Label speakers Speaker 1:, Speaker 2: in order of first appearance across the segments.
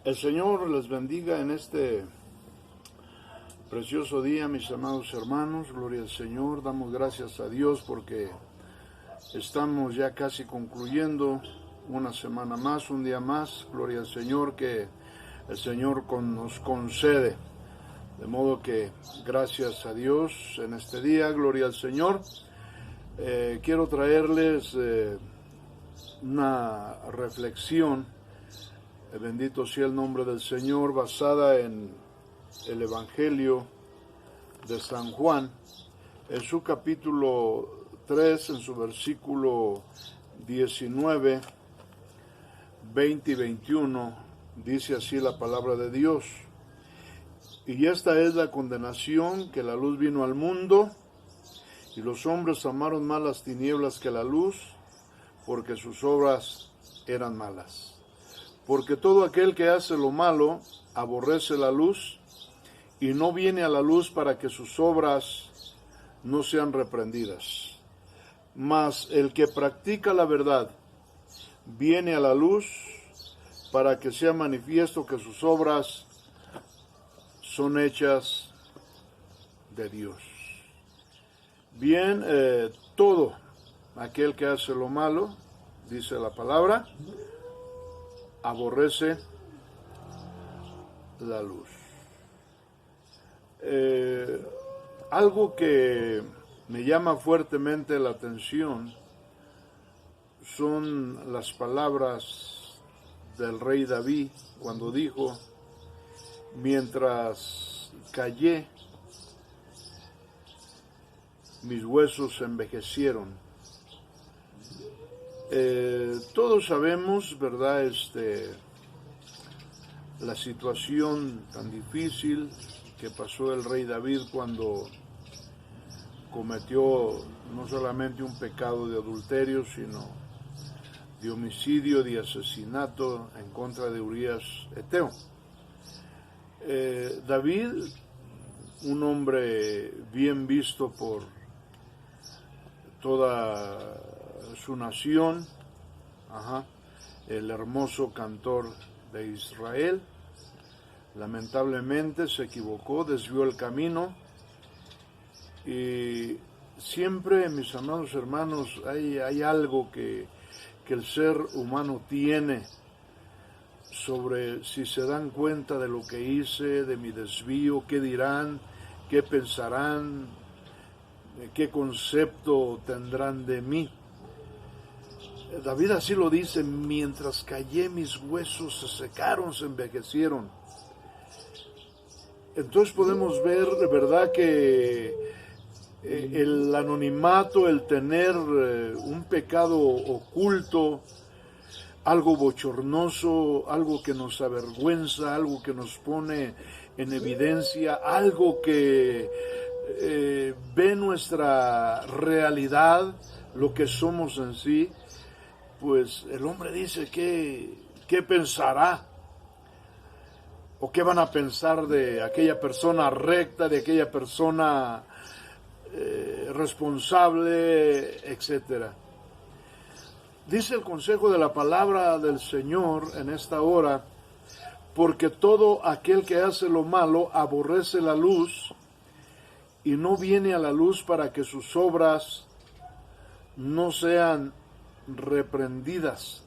Speaker 1: El Señor les bendiga en este precioso día, mis amados hermanos. Gloria al Señor. Damos gracias a Dios porque estamos ya casi concluyendo una semana más, un día más. Gloria al Señor que el Señor nos concede. De modo que gracias a Dios en este día. Gloria al Señor. Quiero traerles una reflexión. Bendito sea el nombre del Señor, basada en el Evangelio de San Juan, en su capítulo 3, en su versículo 19, 20 y 21, dice así la palabra de Dios. Y esta es la condenación, que la luz vino al mundo, y los hombres amaron más las tinieblas que la luz, porque sus obras eran malas. Porque todo aquel que hace lo malo aborrece la luz y no viene a la luz para que sus obras no sean reprendidas. Mas el que practica la verdad viene a la luz para que sea manifiesto que sus obras son hechas de Dios. Bien, todo aquel que hace lo malo, dice la palabra, aborrece la luz. Algo que me llama fuertemente la atención son las palabras del rey David cuando dijo: mientras callé, mis huesos se envejecieron. Todos sabemos, ¿verdad?, la situación tan difícil que pasó el rey David cuando cometió no solamente un pecado de adulterio, sino de homicidio, de asesinato en contra de Urías Eteo. David, un hombre bien visto por toda su nación, el hermoso cantor de Israel, lamentablemente se equivocó, desvió el camino, y siempre, mis amados hermanos, hay algo que el ser humano tiene sobre si se dan cuenta de lo que hice, de mi desvío, qué dirán, qué pensarán, qué concepto tendrán de mí. David así lo dice: mientras callé, mis huesos se secaron, se envejecieron. Entonces podemos ver, de verdad, que el anonimato, el tener un pecado oculto, algo bochornoso, algo que nos avergüenza, algo que nos pone en evidencia, algo que ve nuestra realidad, lo que somos en sí, pues el hombre dice: ¿qué pensará? ¿O qué van a pensar de aquella persona recta, de aquella persona responsable, etcétera? Dice el consejo de la palabra del Señor en esta hora: porque todo aquel que hace lo malo aborrece la luz y no viene a la luz para que sus obras no sean reprendidas.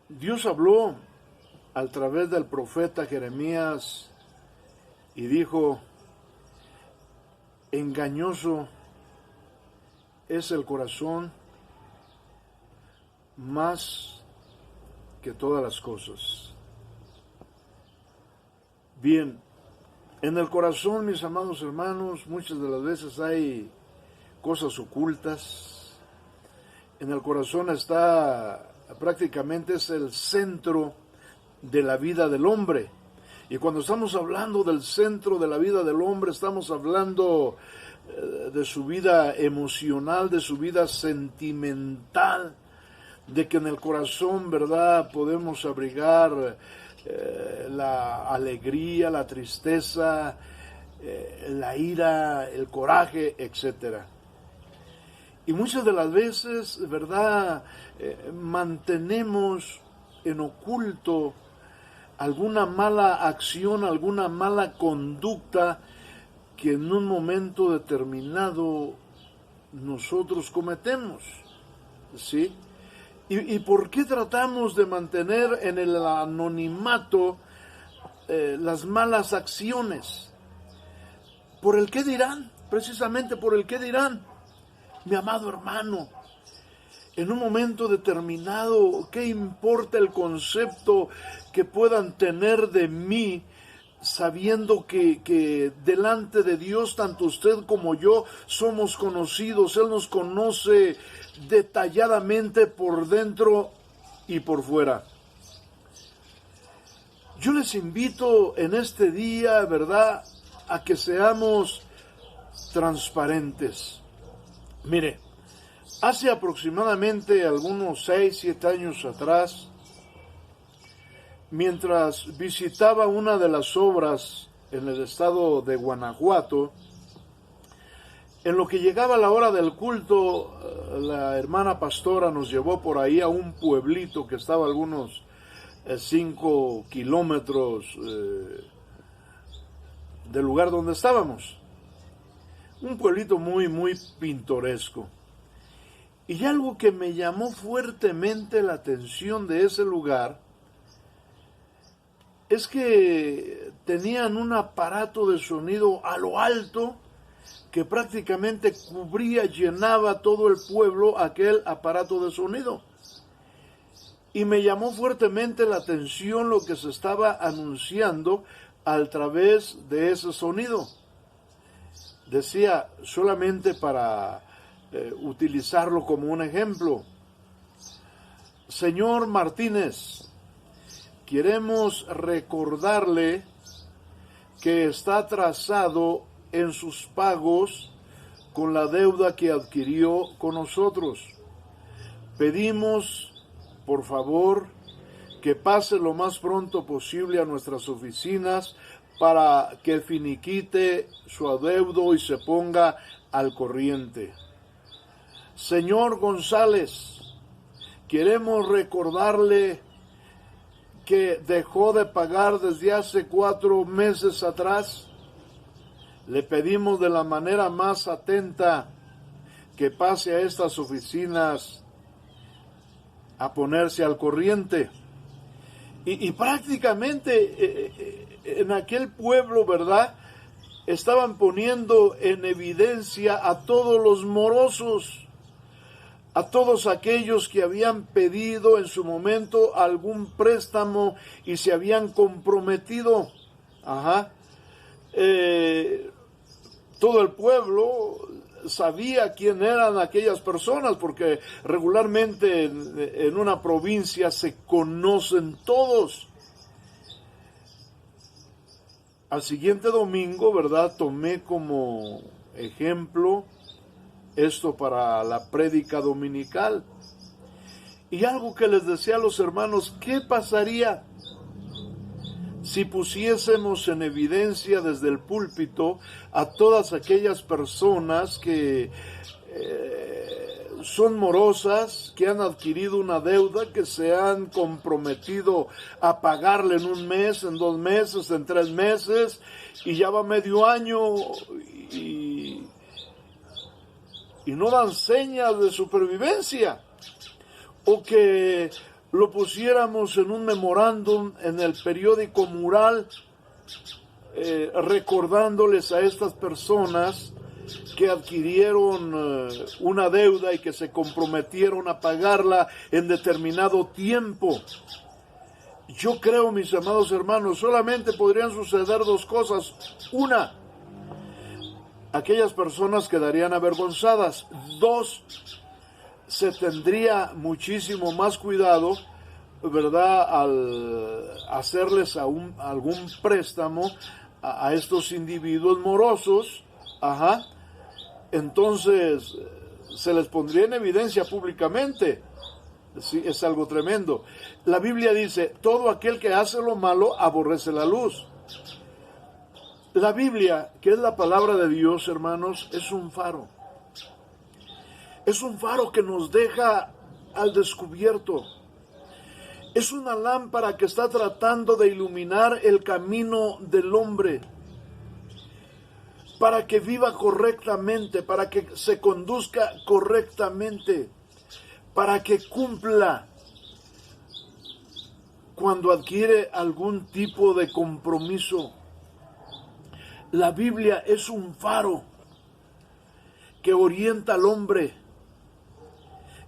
Speaker 1: Dios habló a través del profeta Jeremías y dijo: engañoso es el corazón más que todas las cosas. Bien, en el corazón, mis amados hermanos, muchas de las veces hay cosas ocultas. En el corazón está, prácticamente es el centro de la vida del hombre. Y cuando estamos hablando del centro de la vida del hombre, estamos hablando de su vida emocional, de su vida sentimental, de que en el corazón, ¿verdad?, podemos abrigar la alegría, la tristeza, la ira, el coraje, etcétera. Y muchas de las veces, ¿verdad? Mantenemos en oculto alguna mala acción, alguna mala conducta que en un momento determinado nosotros cometemos, ¿sí? ¿Y por qué tratamos de mantener en el anonimato las malas acciones? ¿Por el qué dirán? Precisamente por el qué dirán. Mi amado hermano, en un momento determinado, ¿qué importa el concepto que puedan tener de mí, sabiendo que delante de Dios, tanto usted como yo, somos conocidos? Él nos conoce detalladamente por dentro y por fuera. Yo les invito en este día, ¿verdad?, a que seamos transparentes. Mire, hace aproximadamente algunos 6, 7 años atrás, mientras visitaba una de las obras en el estado de Guanajuato, en lo que llegaba la hora del culto, la hermana pastora nos llevó por ahí a un pueblito que estaba a algunos 5 kilómetros del lugar donde estábamos. Un pueblito muy, muy pintoresco. Y algo que me llamó fuertemente la atención de ese lugar es que tenían un aparato de sonido a lo alto que prácticamente cubría, llenaba todo el pueblo, aquel aparato de sonido. Y me llamó fuertemente la atención lo que se estaba anunciando a través de ese sonido. Decía, solamente para utilizarlo como un ejemplo: señor Martínez, queremos recordarle que está atrasado en sus pagos con la deuda que adquirió con nosotros. Pedimos, por favor, que pase lo más pronto posible a nuestras oficinas para que finiquite su adeudo y se ponga al corriente. Señor González, queremos recordarle que dejó de pagar desde hace 4 meses atrás. Le pedimos de la manera más atenta que pase a estas oficinas a ponerse al corriente. Y prácticamente en aquel pueblo, ¿verdad?, estaban poniendo en evidencia a todos los morosos, a todos aquellos que habían pedido en su momento algún préstamo y se habían comprometido. Todo el pueblo sabía quién eran aquellas personas, porque regularmente en una provincia se conocen todos. Al siguiente domingo, ¿verdad?, tomé como ejemplo esto para la prédica dominical. Y algo que les decía a los hermanos: ¿qué pasaría si pusiésemos en evidencia desde el púlpito a todas aquellas personas que son morosas, que han adquirido una deuda, que se han comprometido a pagarle en 1 mes, en 2 meses, en 3 meses, y ya va medio año y no dan señas de supervivencia? O que lo pusiéramos en un memorándum en el periódico mural, recordándoles a estas personas que adquirieron una deuda y que se comprometieron a pagarla en determinado tiempo. Yo creo, mis amados hermanos, solamente podrían suceder 2 cosas. Una, aquellas personas quedarían avergonzadas. 2, se tendría muchísimo más cuidado, ¿verdad?, al hacerles algún préstamo a estos individuos morosos. Entonces se les pondría en evidencia públicamente. Sí, es algo tremendo. La Biblia dice: todo aquel que hace lo malo aborrece la luz. La Biblia, que es la palabra de Dios, hermanos, es un faro. Es un faro que nos deja al descubierto. Es una lámpara que está tratando de iluminar el camino del hombre para que viva correctamente, para que se conduzca correctamente, para que cumpla cuando adquiere algún tipo de compromiso. La Biblia es un faro que orienta al hombre,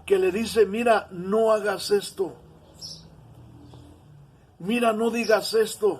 Speaker 1: que le dice: mira, no hagas esto, mira, no digas esto,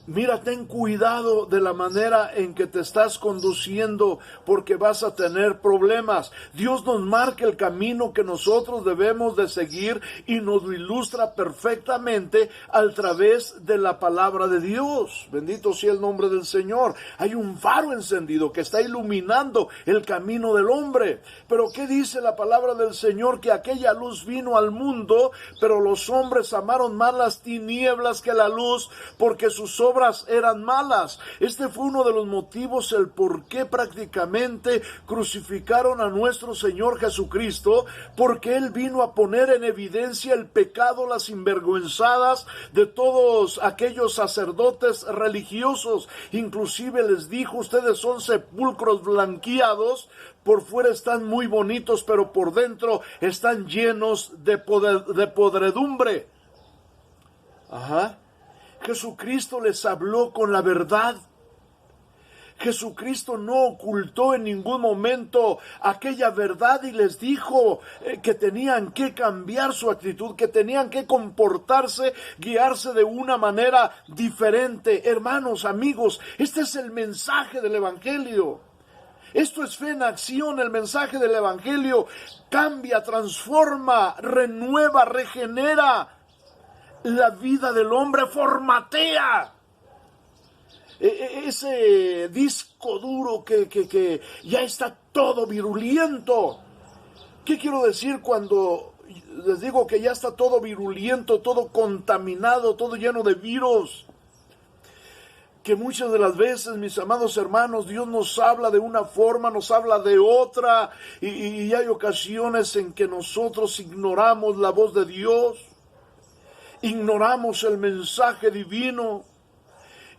Speaker 1: mira, ten cuidado de la manera en que te estás conduciendo, porque vas a tener problemas. Dios nos marca el camino que nosotros debemos de seguir y nos lo ilustra perfectamente a través de la palabra de Dios. Bendito sea el nombre del Señor. Hay un faro encendido que está iluminando el camino del hombre. Pero ¿qué dice la palabra del Señor? Que aquella luz vino al mundo, pero los hombres amaron más las tinieblas que la luz, porque sus obras eran malas. Este fue uno de los motivos el por qué prácticamente crucificaron a nuestro Señor Jesucristo, porque Él vino a poner en evidencia el pecado, las sinvergüenzadas de todos aquellos sacerdotes religiosos. Inclusive les dijo: ustedes son sepulcros blanqueados, por fuera están muy bonitos, pero por dentro están llenos de podredumbre. Jesucristo les habló con la verdad. Jesucristo no ocultó en ningún momento aquella verdad y les dijo que tenían que cambiar su actitud, que tenían que comportarse, guiarse de una manera diferente. Hermanos, amigos, este es el mensaje del Evangelio. Esto es fe en acción. El mensaje del Evangelio cambia, transforma, renueva, regenera la vida del hombre, formatea ese disco duro que ya está todo virulento. ¿Qué quiero decir cuando les digo que ya está todo virulento, todo contaminado, todo lleno de virus? Que muchas de las veces, mis amados hermanos, Dios nos habla de una forma, nos habla de otra, y hay ocasiones en que nosotros ignoramos la voz de Dios. Ignoramos el mensaje divino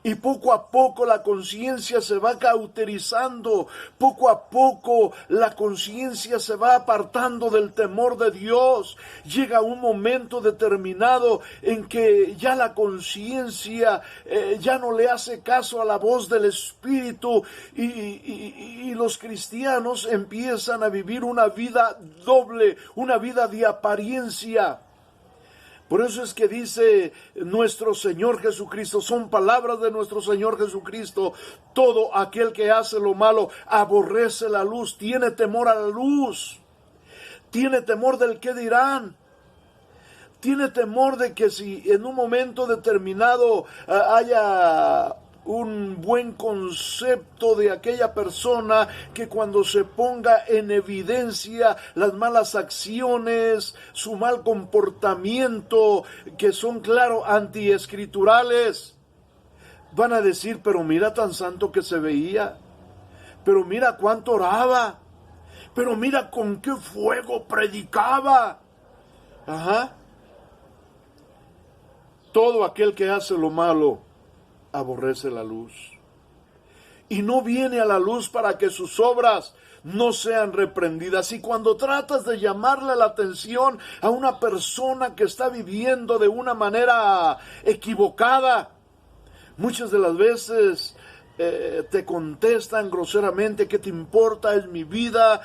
Speaker 1: y poco a poco la conciencia se va cauterizando, poco a poco la conciencia se va apartando del temor de Dios. Llega un momento determinado en que ya la conciencia ya no le hace caso a la voz del Espíritu y los cristianos empiezan a vivir una vida doble, una vida de apariencia. Por eso es que dice nuestro Señor Jesucristo, son palabras de nuestro Señor Jesucristo: todo aquel que hace lo malo aborrece la luz, tiene temor a la luz, tiene temor del qué dirán, tiene temor de que si en un momento determinado haya un buen concepto de aquella persona, que cuando se ponga en evidencia las malas acciones, su mal comportamiento, que son claro antiescriturales, van a decir: pero mira tan santo que se veía, pero mira cuánto oraba, pero mira con qué fuego predicaba. Todo aquel que hace lo malo aborrece la luz y no viene a la luz para que sus obras no sean reprendidas. Y cuando tratas de llamarle la atención a una persona que está viviendo de una manera equivocada, muchas de las veces te contestan groseramente: ¿qué te importa? Es mi vida,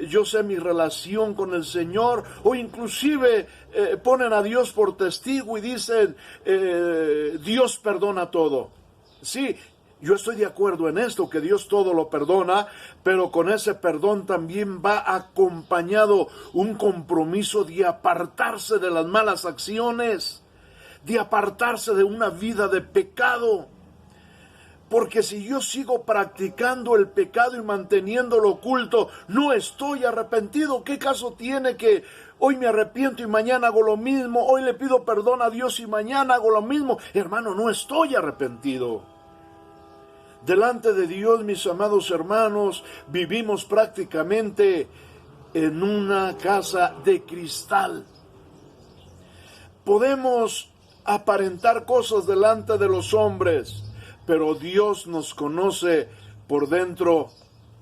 Speaker 1: yo sé mi relación con el Señor. O inclusive ponen a Dios por testigo y dicen: Dios perdona todo. Sí, yo estoy de acuerdo en esto, que Dios todo lo perdona, pero con ese perdón también va acompañado un compromiso de apartarse de las malas acciones, de apartarse de una vida de pecado. Porque si yo sigo practicando el pecado y manteniéndolo oculto, no estoy arrepentido. ¿Qué caso tiene que hoy me arrepiento y mañana hago lo mismo? Hoy le pido perdón a Dios y mañana hago lo mismo. Hermano, no estoy arrepentido. Delante de Dios, mis amados hermanos, vivimos prácticamente en una casa de cristal. Podemos aparentar cosas delante de los hombres, pero Dios nos conoce por dentro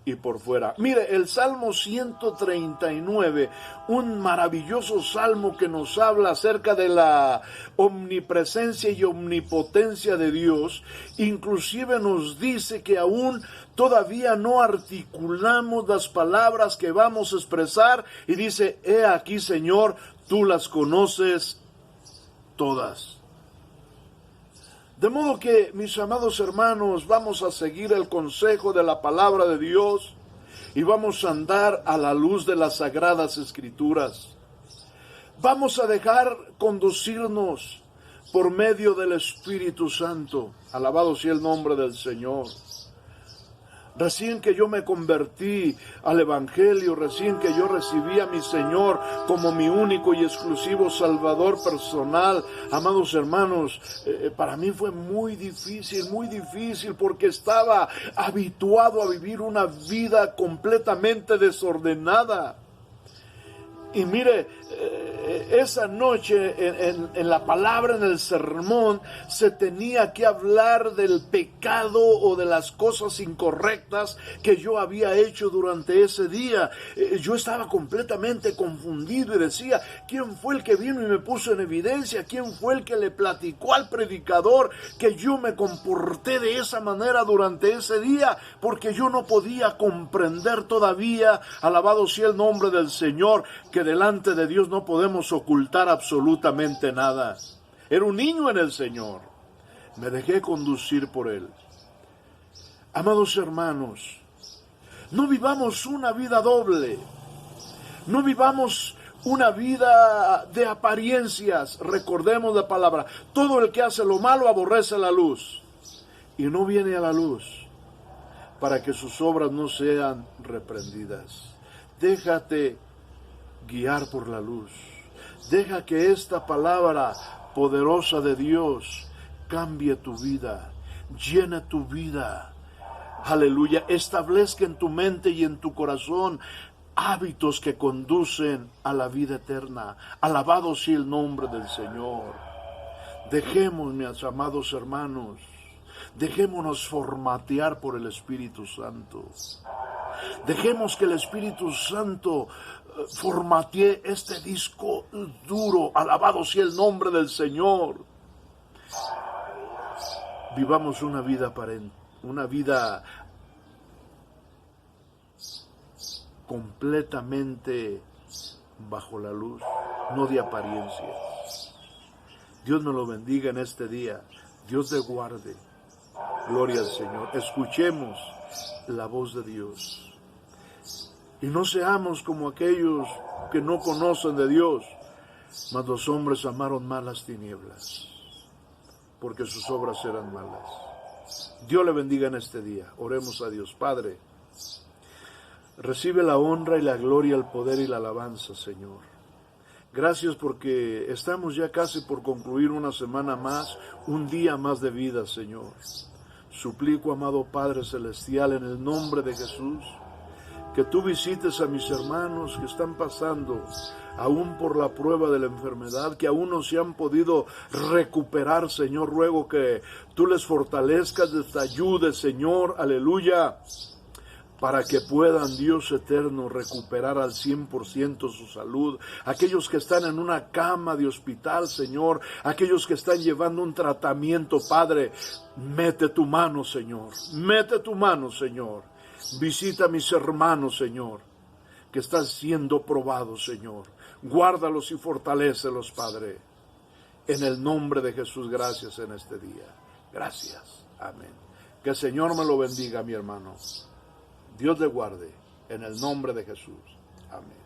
Speaker 1: y por fuera. Mire, el Salmo 139, un maravilloso salmo que nos habla acerca de la omnipresencia y omnipotencia de Dios, inclusive nos dice que aún todavía no articulamos las palabras que vamos a expresar, y dice, he aquí, Señor, tú las conoces todas. De modo que, mis amados hermanos, vamos a seguir el consejo de la palabra de Dios y vamos a andar a la luz de las sagradas escrituras. Vamos a dejar conducirnos por medio del Espíritu Santo. Alabado sea el nombre del Señor. Recién que yo me convertí al Evangelio, recién que yo recibí a mi Señor como mi único y exclusivo Salvador personal, amados hermanos, para mí fue muy difícil, porque estaba habituado a vivir una vida completamente desordenada. Y mire, esa noche en la palabra, en el sermón, se tenía que hablar del pecado o de las cosas incorrectas que yo había hecho durante ese día. Yo estaba completamente confundido y decía, ¿quién fue el que vino y me puso en evidencia? ¿Quién fue el que le platicó al predicador que yo me comporté de esa manera durante ese día? Porque yo no podía comprender todavía, alabado sea el nombre del Señor, que delante de Dios no podemos ocultar absolutamente nada. Era un niño en el Señor. Me dejé conducir por Él. Amados hermanos, no vivamos una vida doble. No vivamos una vida de apariencias. Recordemos la palabra. Todo el que hace lo malo aborrece la luz y no viene a la luz para que sus obras no sean reprendidas. Déjate guiar por la luz. Deja que esta palabra poderosa de Dios cambie tu vida, llene tu vida. Aleluya. Establezca en tu mente y en tu corazón hábitos que conducen a la vida eterna. Alabado sea el nombre del Señor. Dejemos, mis amados hermanos, dejémonos formatear por el Espíritu Santo. Dejemos que el Espíritu Santo formatee este disco duro. Alabado sea el nombre del Señor. Vivamos una vida completamente bajo la luz, no de apariencia. Dios nos lo bendiga en este día. Dios te guarde. Gloria al Señor. Escuchemos la voz de Dios. Y no seamos como aquellos que no conocen de Dios, mas los hombres amaron más las tinieblas, porque sus obras eran malas. Dios le bendiga en este día. Oremos a Dios. Padre, recibe la honra y la gloria, el poder y la alabanza, Señor. Gracias porque estamos ya casi por concluir una semana más, un día más de vida, Señor. Suplico, amado Padre Celestial, en el nombre de Jesús, que tú visites a mis hermanos que están pasando aún por la prueba de la enfermedad, que aún no se han podido recuperar, Señor. Ruego que tú les fortalezcas, les ayudes, Señor, aleluya, para que puedan, Dios eterno, recuperar al 100% su salud. Aquellos que están en una cama de hospital, Señor, aquellos que están llevando un tratamiento, Padre, mete tu mano, Señor, mete tu mano, Señor. Visita a mis hermanos, Señor, que están siendo probados, Señor. Guárdalos y fortalécelos, Padre. En el nombre de Jesús, gracias en este día. Gracias. Amén. Que el Señor me lo bendiga, mi hermano. Dios le guarde. En el nombre de Jesús. Amén.